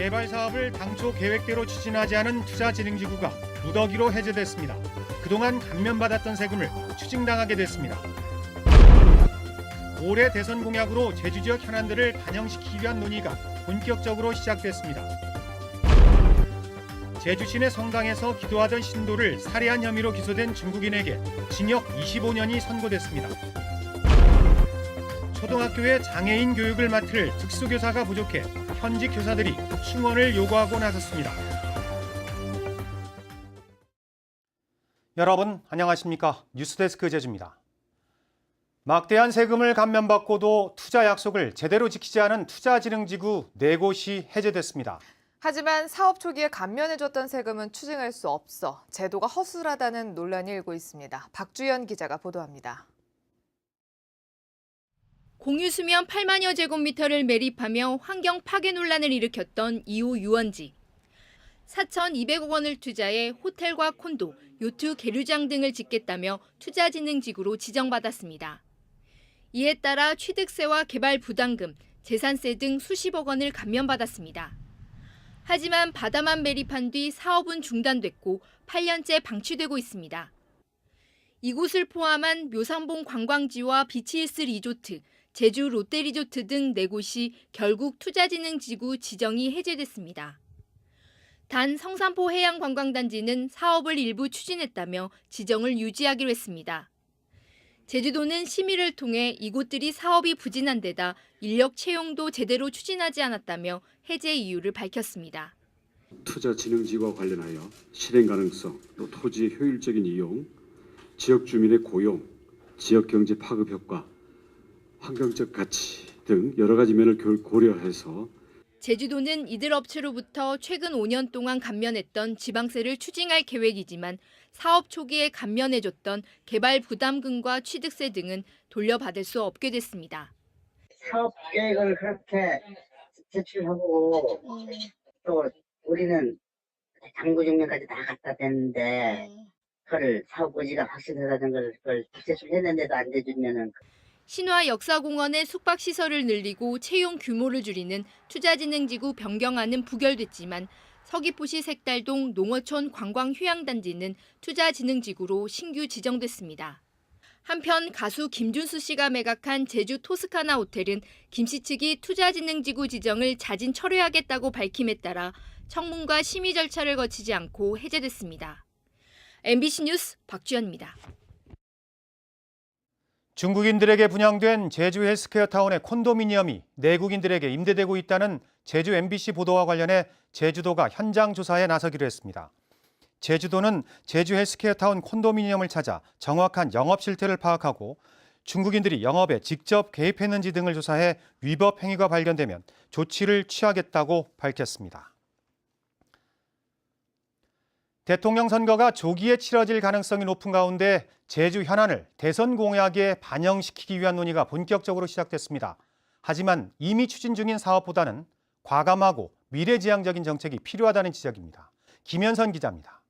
개발 사업을 당초 계획대로 추진하지 않은 투자진흥지구가 무더기로 해제됐습니다. 그동안 감면받았던 세금을 추징당하게 됐습니다. 올해 대선 공약으로 제주 지역 현안들을 반영시키기 위한 논의가 본격적으로 시작됐습니다. 제주 시내 성당에서 기도하던 신도를 살해한 혐의로 기소된 중국인에게 징역 25년이 선고됐습니다. 초등학교에 장애인 교육을 맡을 특수교사가 부족해 현직 교사들이 충원을 요구하고 나섰습니다. 여러분 안녕하십니까? 뉴스데스크 제주입니다. 막대한 세금을 감면받고도 투자 약속을 제대로 지키지 않은 투자진흥지구 4곳이 해제됐습니다. 하지만 사업 초기에 감면해줬던 세금은 추징할 수 없어 제도가 허술하다는 논란이 일고 있습니다. 박주연 기자가 보도합니다. 공유수면 8만여 제곱미터를 매립하며 환경 파괴 논란을 일으켰던 2호 유원지. 4,200억 원을 투자해 호텔과 콘도, 요트 계류장 등을 짓겠다며 투자진흥지구로 지정받았습니다. 이에 따라 취득세와 개발 부담금, 재산세 등 수십억 원을 감면받았습니다. 하지만 바다만 매립한 뒤 사업은 중단됐고 8년째 방치되고 있습니다. 이곳을 포함한 묘상봉 관광지와 비치힐스 리조트, 제주 롯데리조트 등 4곳이 결국 투자진흥지구 지정이 해제됐습니다. 단 성산포 해양관광단지는 사업을 일부 추진했다며 지정을 유지하기로 했습니다. 제주도는 심의를 통해 이곳들이 사업이 부진한 데다 인력 채용도 제대로 추진하지 않았다며 해제 이유를 밝혔습니다. 투자진흥지구와 관련하여 실행 가능성, 또 토지의 효율적인 이용, 지역 주민의 고용, 지역 경제 파급 효과, 환경적 가치 등 여러 가지 면을 고려해서 제주도는 이들 업체로부터 최근 5년 동안 감면했던 지방세를 추징할 계획이지만 사업 초기에 감면해줬던 개발 부담금과 취득세 등은 돌려받을 수 없게 됐습니다. 사업 계획을 그렇게 제출하고 또 우리는 당구 종료까지 다 갖다 댔는데 그걸 사업 의지가 확실하다는 걸 제출했는데도 안 돼주면은 신화 역사공원의 숙박시설을 늘리고 채용 규모를 줄이는 투자진흥지구 변경안은 부결됐지만 서귀포시 색달동 농어촌 관광휴양단지는 투자진흥지구로 신규 지정됐습니다. 한편 가수 김준수 씨가 매각한 제주 토스카나 호텔은 김 씨 측이 투자진흥지구 지정을 자진 철회하겠다고 밝힘에 따라 청문과 심의 절차를 거치지 않고 해제됐습니다. MBC 뉴스 박주연입니다. 중국인들에게 분양된 제주 헬스케어타운의 콘도미니엄이 내국인들에게 임대되고 있다는 제주 MBC 보도와 관련해 제주도가 현장 조사에 나서기로 했습니다. 제주도는 제주 헬스케어타운 콘도미니엄을 찾아 정확한 영업 실태를 파악하고 중국인들이 영업에 직접 개입했는지 등을 조사해 위법 행위가 발견되면 조치를 취하겠다고 밝혔습니다. 대통령 선거가 조기에 치러질 가능성이 높은 가운데 제주 현안을 대선 공약에 반영시키기 위한 논의가 본격적으로 시작됐습니다. 하지만 이미 추진 중인 사업보다는 과감하고 미래지향적인 정책이 필요하다는 지적입니다. 김현선 기자입니다.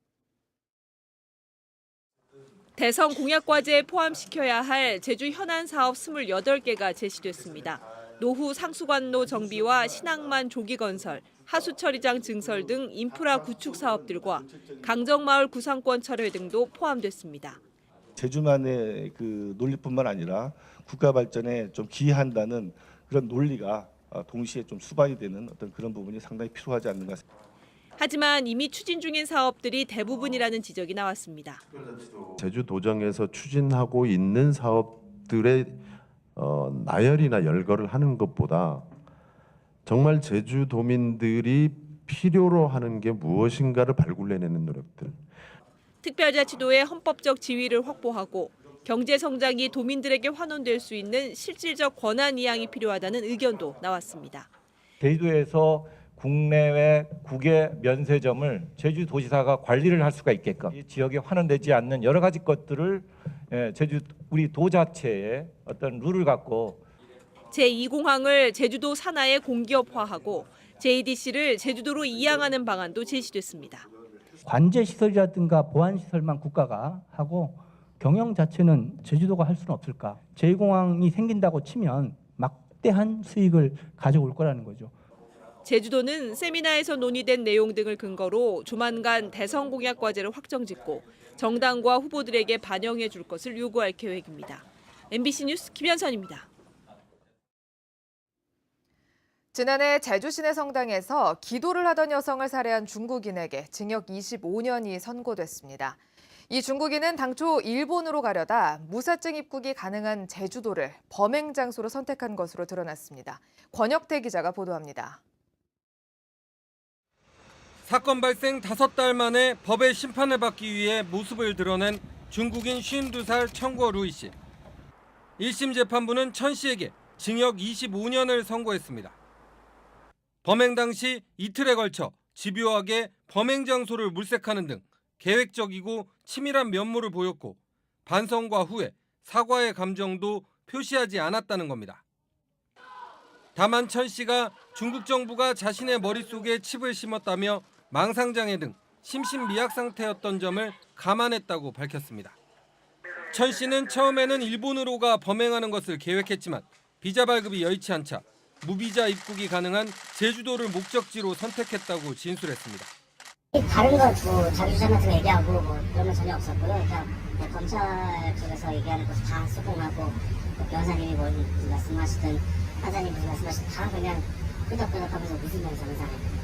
대선 공약 과제에 포함시켜야 할 제주 현안 사업 28개가 제시됐습니다. 노후 상수관로 정비와 신항만 조기 건설, 하수처리장 증설 등 인프라 구축 사업들과 강정마을 구상권 철회 등도 포함됐습니다. 제주만의 그 논리뿐만 아니라 국가 발전에 좀 기여한다는 그런 논리가 동시에 좀 수반이 되는 어떤 그런 부분이 상당히 필요하지 않는가. 하지만 이미 추진 중인 사업들이 대부분이라는 지적이 나왔습니다. 제주도정에서 추진하고 있는 사업들의 나열이나 열거를 하는 것보다 정말 제주도민들이 필요로 하는 게 무엇인가를 발굴해내는 노력들. 특별자치도의 헌법적 지위를 확보하고 경제 성장이 도민들에게 환원될 수 있는 실질적 권한 이양이 필요하다는 의견도 나왔습니다. 제주도에서 국내외 국외 면세점을 제주도지사가 관리를 할 수가 있게끔 이 지역에 환원되지 않는 여러 가지 것들을 우리 도 자체의 어떤 룰을 갖고 제2공항을 제주도 산하에 공기업화하고 JDC를 제주도로 이양하는 방안도 제시됐습니다. 관제 시설이라든가 보안 시설만 국가가 하고 경영 자체는 제주도가 할 수는 없을까? 제2공항이 생긴다고 치면 막대한 수익을 가져올 거라는 거죠. 제주도는 세미나에서 논의된 내용 등을 근거로 조만간 대선 공약 과제를 확정짓고 정당과 후보들에게 반영해 줄 것을 요구할 계획입니다. MBC 뉴스 김현선입니다. 지난해 제주 시내 성당에서 기도를 하던 여성을 살해한 중국인에게 징역 25년이 선고됐습니다. 이 중국인은 당초 일본으로 가려다 무사증 입국이 가능한 제주도를 범행 장소로 선택한 것으로 드러났습니다. 권혁태 기자가 보도합니다. 사건 발생 5달 만에 법의 심판을 받기 위해 모습을 드러낸 중국인 52살 청거 루이 씨. 1심 재판부는 천 씨에게 징역 25년을 선고했습니다. 범행 당시 이틀에 걸쳐 집요하게 범행 장소를 물색하는 등 계획적이고 치밀한 면모를 보였고 반성과 후회, 사과의 감정도 표시하지 않았다는 겁니다. 다만 천 씨가 중국 정부가 자신의 머릿속에 칩을 심었다며 망상장애 등 심신미약 상태였던 점을 감안했다고 밝혔습니다. 천 씨는 처음에는 일본으로 가 범행하는 것을 계획했지만 비자 발급이 여의치 않자 무비자 입국이 가능한 제주도를 목적지로 선택했다고 진술했습니다. 다른 거 자기 주장 같은 거 얘기하고 그런 건 전혀 없었고요. 그냥 검찰 쪽에서 얘기하는 것을 다 수긍하고 변호사님이 뭘 말씀하시든 하자님 무슨 말씀하시든 다 그냥 끄덕끄덕하면서 웃으면서 항상.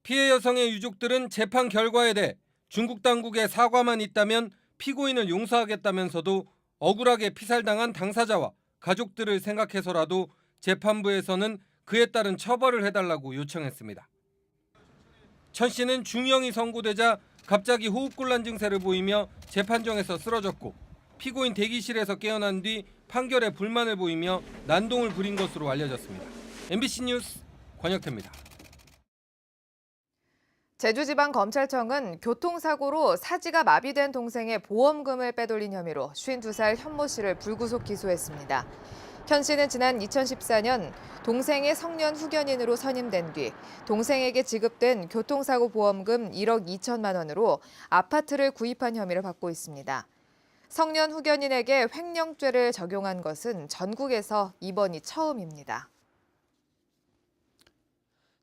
피해 여성의 유족들은 재판 결과에 대해 중국 당국의 사과만 있다면 피고인을 용서하겠다면서도 억울하게 피살당한 당사자와 가족들을 생각해서라도 재판부에서는 그에 따른 처벌을 해달라고 요청했습니다. 천 씨는 중형이 선고되자 갑자기 호흡곤란 증세를 보이며 재판정에서 쓰러졌고 피고인 대기실에서 깨어난 뒤 판결에 불만을 보이며 난동을 부린 것으로 알려졌습니다. MBC 뉴스 권혁태입니다. 제주지방검찰청은 교통사고로 사지가 마비된 동생의 보험금을 빼돌린 혐의로 52살 현모 씨를 불구속 기소했습니다. 현 씨는 지난 2014년 동생의 성년 후견인으로 선임된 뒤 동생에게 지급된 교통사고 보험금 1억 2천만 원으로 아파트를 구입한 혐의를 받고 있습니다. 성년 후견인에게 횡령죄를 적용한 것은 전국에서 이번이 처음입니다.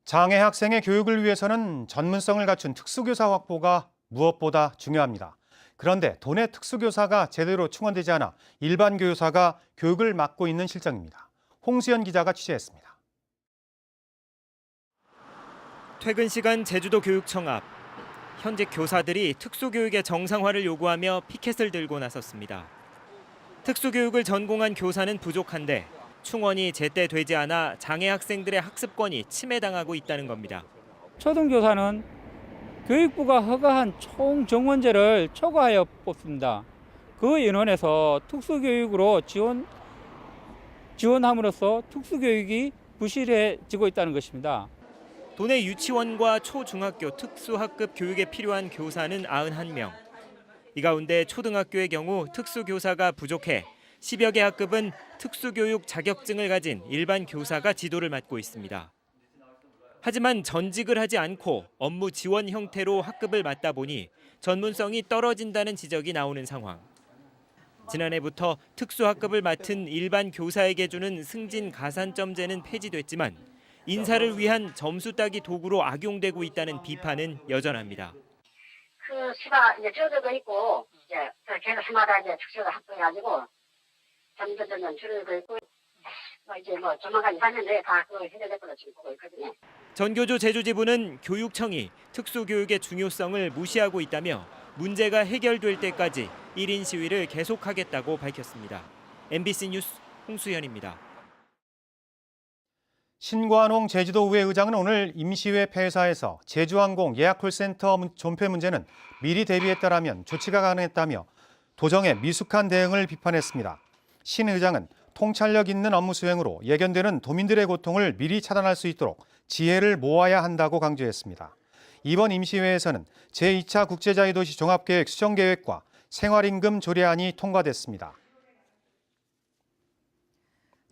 장애 학생의 교육을 위해서는 전문성을 갖춘 특수교사 확보가 무엇보다 중요합니다. 그런데 도내 특수교사가 제대로 충원되지 않아 일반 교사가 교육을 맡고 있는 실정입니다. 홍수연 기자가 취재했습니다. 퇴근 시간 제주도 교육청 앞. 현직 교사들이 특수교육의 정상화를 요구하며 피켓을 들고 나섰습니다. 특수교육을 전공한 교사는 부족한데 충원이 제때 되지 않아 장애 학생들의 학습권이 침해당하고 있다는 겁니다. 초등교사는 교육부가 허가한 총 정원제를 초과하여 뽑습니다. 그 인원에서 특수교육으로 지원함으로써 특수교육이 부실해지고 있다는 것입니다. 도내 유치원과 초중학교 특수학급 교육에 필요한 교사는 91명. 이 가운데 초등학교의 경우 특수교사가 부족해 10여 개 학급은 특수교육 자격증을 가진 일반 교사가 지도를 맡고 있습니다. 하지만 전직을 하지 않고 업무 지원 형태로 학급을 맡다 보니 전문성이 떨어진다는 지적이 나오는 상황. 지난해부터 특수학급을 맡은 일반 교사에게 주는 승진 가산점제는 폐지됐지만 인사를 위한 점수 따기 도구로 악용되고 있다는 비판은 여전합니다. 그 수가 이제 줄어들고 있고 이제 계속 해마다 이제 특수가 확보해가지고 점점 줄어들고 있고 이제 조만간 2~3년 내에 다 그걸 해결될 걸로 지금 보고 있거든요. 전교조 제주지부는 교육청이 특수교육의 중요성을 무시하고 있다며 문제가 해결될 때까지 1인 시위를 계속하겠다고 밝혔습니다. MBC 뉴스 홍수연입니다. 신관홍 제주도의회 의장은 오늘 임시회 폐회사에서 제주항공 예약콜센터 존폐 문제는 미리 대비했다라면 조치가 가능했다며 도정의 미숙한 대응을 비판했습니다. 신 의장은 통찰력 있는 업무 수행으로 예견되는 도민들의 고통을 미리 차단할 수 있도록 지혜를 모아야 한다고 강조했습니다. 이번 임시회에서는 제2차 국제자유도시 종합계획 수정계획과 생활임금 조례안이 통과됐습니다.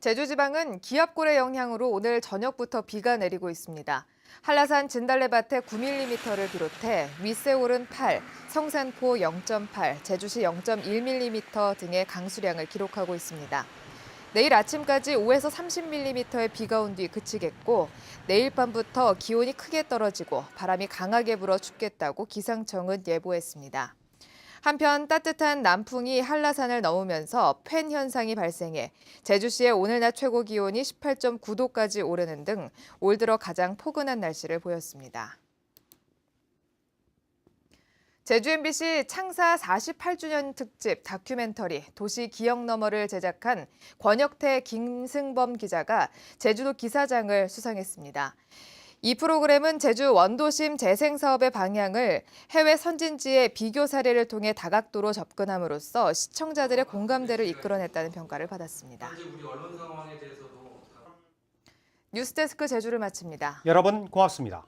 제주지방은 기압골의 영향으로 오늘 저녁부터 비가 내리고 있습니다. 한라산 진달래밭에 9mm를 비롯해 윗세올은 8, 성산포 0.8, 제주시 0.1mm 등의 강수량을 기록하고 있습니다. 내일 아침까지 5에서 30mm의 비가 온 뒤 그치겠고 내일 밤부터 기온이 크게 떨어지고 바람이 강하게 불어 춥겠다고 기상청은 예보했습니다. 한편 따뜻한 남풍이 한라산을 넘으면서 팬 현상이 발생해 제주시의 오늘 낮 최고 기온이 18.9도까지 오르는 등 올 들어 가장 포근한 날씨를 보였습니다. 제주 MBC 창사 48주년 특집 다큐멘터리 도시 기억 너머를 제작한 권혁태, 김승범 기자가 제주도 기사장을 수상했습니다. 이 프로그램은 제주 원도심 재생 사업의 방향을 해외 선진지의 비교 사례를 통해 다각도로 접근함으로써 시청자들의 공감대를 이끌어냈다는 평가를 받았습니다. 뉴스데스크 제주를 마칩니다. 여러분 고맙습니다.